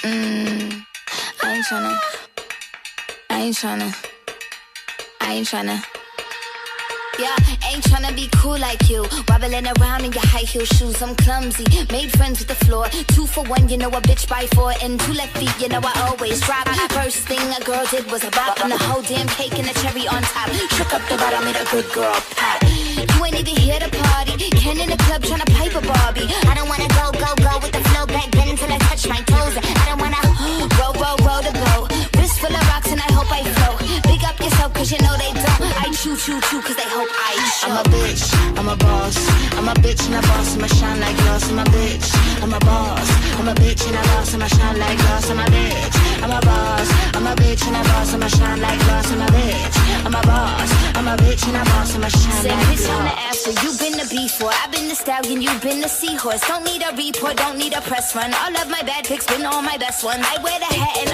I ain't tryna. Yeah, ain't tryna be cool like you. Wobbling around in your high heel shoes, I'm clumsy. Made friends with the floor. 2 for 1, you know a bitch by 4. And 2 left feet, you know I always drop. First thing a girl did was a bop. And the whole damn cake and the cherry on top. Shook up the bottom, made a good girl pop. You ain't even here to party. Ken in the club tryna pipe a Barbie. I don't wanna go with the flow back then until I touch my toes. I don't wanna roll the boat. Wrist full of rocks and I hope I float. Big up yourself cause you know they don't. I chew cause they hope I show. I'm a bitch, I'm a boss. I'm a bitch and a boss, I'ma shine like glass. I'm a bitch, I'm a boss. I'm a bitch and a boss, I'ma shine like glass. I'm a bitch, I'm a boss. I'm a bitch and a boss, I'ma shine like glass. I'm a bitch, I'm a boss. I'm a bitch and a boss, I'ma shine like glass. Bitch on the after, you been the before. I've been the stallion, you been the seahorse. Don't need a report, don't need a press run. All of my bad pics been all my best ones. I wear the hat and